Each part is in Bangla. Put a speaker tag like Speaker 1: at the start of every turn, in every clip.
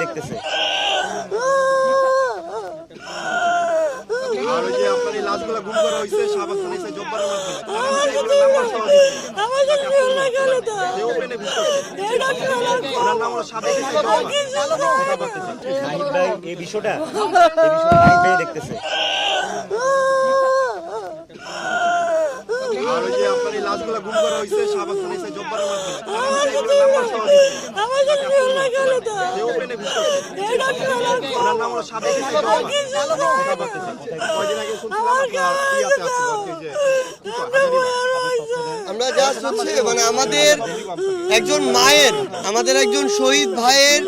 Speaker 1: দেখতেছে।
Speaker 2: আর ওই যে আপনার এই লাশগুলো গুম করা হয়েছে শাহবাগ থানা এসে জব্বারের মাধ্যমে নাম হলো সাবেক
Speaker 1: নাহিদ ভাই এই বিষয়টা দেখতেছে।
Speaker 2: আর ওই যে আপনার এই লাশগুলো গুম করা হয়েছে শাহবাগ থানা এসে জব্বারের মাধ্যমে নাম হলো সাবেক
Speaker 3: আমরা যা শুনছি মানে আমাদের একজন মায়ের, আমাদের একজন শহীদ ভাইয়ের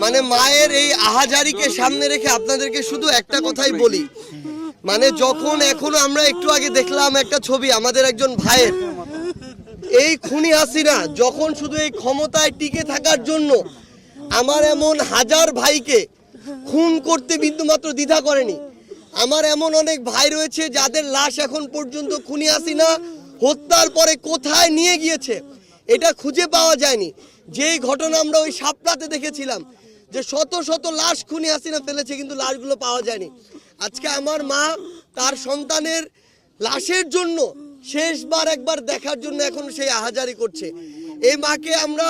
Speaker 3: মানে মায়ের এই আহাজারিকে সামনে রেখে আপনাদেরকে শুধু একটা কথাই বলি, মানে যখন এখনো আমরা একটু আগে দেখলাম একটা ছবি আমাদের একজন ভাইয়ের, এই খুনি হাসিনা যখন শুধু এই ক্ষমতায় টিকে থাকার জন্য আমার এমন হাজার ভাইকে খুন করতে বিন্দুমাত্র দ্বিধা করেনি। আমার এমন অনেক ভাই রয়েছে যাদের লাশ এখন পর্যন্ত খুনি হাসিনা হত্যার পরে কোথায় নিয়ে গিয়েছে এটা খুঁজে পাওয়া যায়নি। যেই ঘটনা আমরা ওই সাপড়াতে দেখেছিলাম যে শত শত লাশ খুনি হাসিনা ফেলেছে কিন্তু লাশগুলো পাওয়া যায়নি। আজকে আমার মা তার সন্তানের লাশের জন্য শেষবার একবার দেখার জন্য এখন সেই আহাজারি করছে। এই মাকে আমরা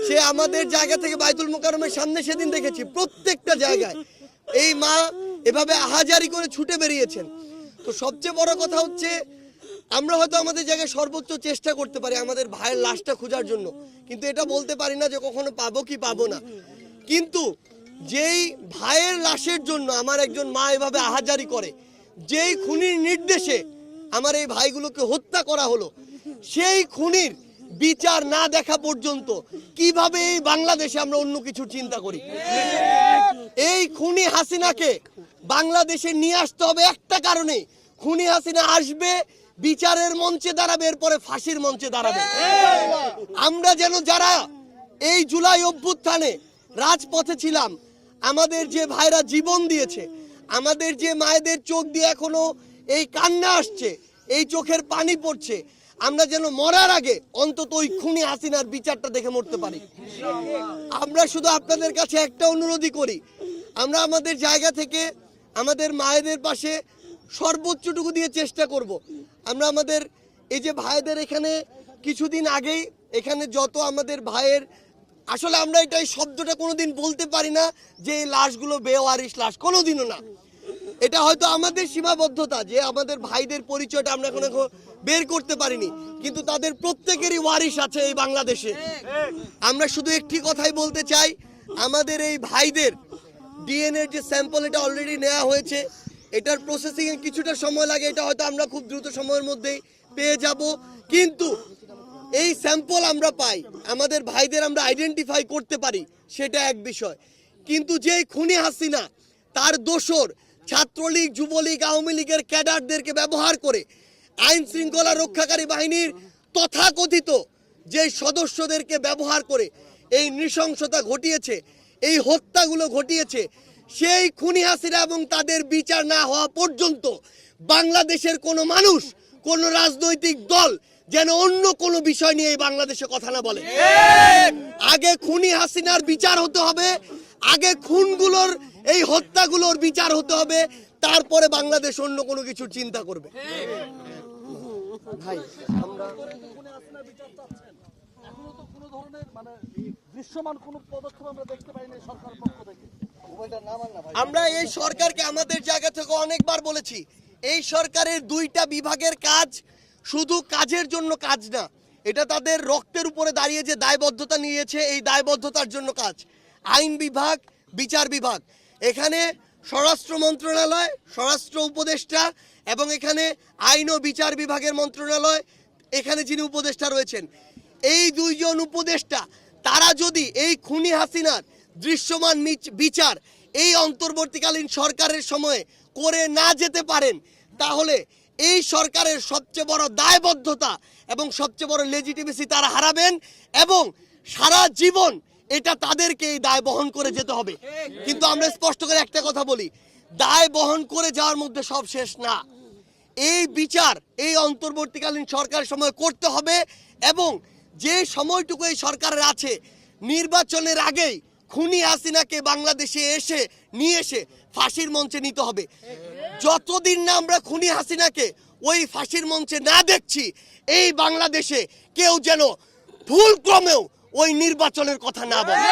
Speaker 3: সে আমাদের জায়গা থেকে বাইতুল মোকাররমের সামনে সেদিন দেখেছি, প্রত্যেকটা জায়গায় এই মা এভাবে আহাজারি করে ছুটে বেরিয়েছেন। তো সবচেয়ে বড় কথা হচ্ছে আমরা হয়তো আমাদের জায়গায় সর্বোচ্চ চেষ্টা করতে পারি আমাদের ভাইয়ের লাশটা খোঁজার জন্য, কিন্তু এটা বলতে পারি না যে কখনো পাবো কি পাবো না। কিন্তু যেই ভাইয়ের লাশের জন্য আমার একজন মা এভাবে আহাজারি করে, যেই খুনির নির্দেশে আমার এই ভাইগুলোকে হত্যা করা হলো, সেই খুনির বিচার না দেখা পর্যন্ত কিভাবে এই বাংলাদেশে আমরা অন্য কিছু চিন্তা করি? এই খুনি হাসিনাকে বাংলাদেশে নিয়ে আসতে হবে একটা কারণে, খুনি হাসিনা আসবে বিচারের মঞ্চে দাঁড়াবে, এরপরে ফাঁসির মঞ্চে দাঁড়াবে। আমরা যেন যারা এই জুলাই অভ্যুত্থানে রাজপথে ছিলাম, আমাদের যে ভাইরা জীবন দিয়েছে, আমাদের যে মায়েদের চোখ দিয়ে এখনো এই কান্না আসছে, এই চোখের পানি পড়ছে, আমরা যেন মরার আগে অন্তত ওই খুনি হাসিনার বিচারটা দেখে মরতে পারি। আমরা শুধু আপনাদের কাছে একটা অনুরোধই করি, আমরা আমাদের জায়গা থেকে আমাদের মায়েদের পাশে সর্বোচ্চটুকু দিয়ে চেষ্টা করব। আমরা আমাদের এই যে ভাইদের এখানে কিছুদিন আগেই এখানে যত আমাদের ভাইয়ের, আসলে আমরা এটা এই শব্দটা কোনোদিন বলতে পারি না যে এই লাশগুলো বেওয়ারিশ লাশ, কোনোদিনও না। এটা হয়তো আমাদের সীমাবদ্ধতা যে আমাদের ভাইদের পরিচয়টা আমরা এখন বের করতে পারিনি, কিন্তু তাদের প্রত্যেকেরই ওয়ারিশ আছে এই বাংলাদেশে। আমরা শুধু একটি কথাই বলতে চাই, আমাদের এই ভাইদের ডিএনএ যে স্যাম্পল এটা অলরেডি নেওয়া হয়েছে, এটার প্রসেসিং এ কিছুটা সময় লাগে, এটা হয়তো আমরা খুব দ্রুত সময়ের মধ্যেই পেয়ে যাব। কিন্তু এই স্যাম্পল আমরা পাই, আমাদের ভাইদের আমরা আইডেন্টিফাই করতে পারি, সেটা এক বিষয়। কিন্তু যে খুনি হাসিনা তার দোসর ছাত্রলীগ, যুবলীগ, আওয়ামী লীগের ক্যাডারদেরকে ব্যবহার করে আইন শৃঙ্খলা রক্ষাকারী বাহিনীর তথাকথিত যে সদস্যদেরকে ব্যবহার করে এই নৃশংসতা ঘটিয়েছে, এই হত্যাগুলো ঘটিয়েছে, সেই খুনি হাসিনা এবং তাদের বিচার না হওয়া পর্যন্ত বাংলাদেশের কোনো মানুষ, কোনো রাজনৈতিক দল যেন অন্য কোনো বিষয় নিয়ে এই বাংলাদেশে কথা না বলে। আগে খুনি হাসিনার বিচার হতে হবে, আগে খুনগুলোর এই হত্যাগুলোর বিচার হতে হবে, তারপরে বাংলাদেশ অন্য কোনো কিছু চিন্তা করবে। ভাই আমরা
Speaker 4: এখনো তো কোনো ধরনের মানে দৃশ্যমান কোনো পদক্ষেপ আমরা দেখতে পাইনি সরকারের পক্ষ থেকে।
Speaker 3: আমরা এই সরকারকে আমাদের জায়গা থেকে অনেকবার বলেছি, এই সরকারের দুইটা বিভাগের কাজ শুধু কাজের জন্য কাজ না, এটা তাদের রক্তের উপরে দাঁড়িয়ে যে দায়বদ্ধতা নিয়েছে, এই দায়বদ্ধতার জন্য কাজ। আইন বিভাগ, বিচার বিভাগ, এখানে স্বরাষ্ট্র মন্ত্রণালয়, স্বরাষ্ট্র উপদেষ্টা এবং এখানে আইন ও বিচার বিভাগের মন্ত্রণালয়, এখানে যিনি উপদেষ্টা রয়েছেন, এই দুইজন উপদেষ্টা তারা যদি এই খুনি হাসিনার দৃশ্যমান বিচার এই অন্তর্বর্তীকালীন সরকারের সময়ে করে না যেতে পারেন, তাহলে এই সরকারের সবচেয়ে বড় দায়বদ্ধতা এবং সবচেয়ে বড় লেজিটিমেসি তারা হারাবেন এবং সারা জীবন এটা তাদেরকে এই দায় বহন করে যেতে হবে। কিন্তু আমরা স্পষ্ট করে একটা কথা বলি, দায় বহন করে যাওয়ার মধ্যে সব শেষ না। এই বিচার এই অন্তর্বর্তীকালীন সরকারের সময় করতে হবে এবং যে সময়টুকু এই সরকারের আছে, নির্বাচনের আগেই খুনি হাসিনাকে বাংলাদেশে নিয়ে এসে ফাঁসির মঞ্চে নিতে হবে। যতদিন না আমরা খুনি হাসিনাকে ওই ফাঁসির মঞ্চে না দেখছি, এই বাংলাদেশে কেউ যেন ভুল ক্রমেও ওই নির্বাচনের কথা না বলে।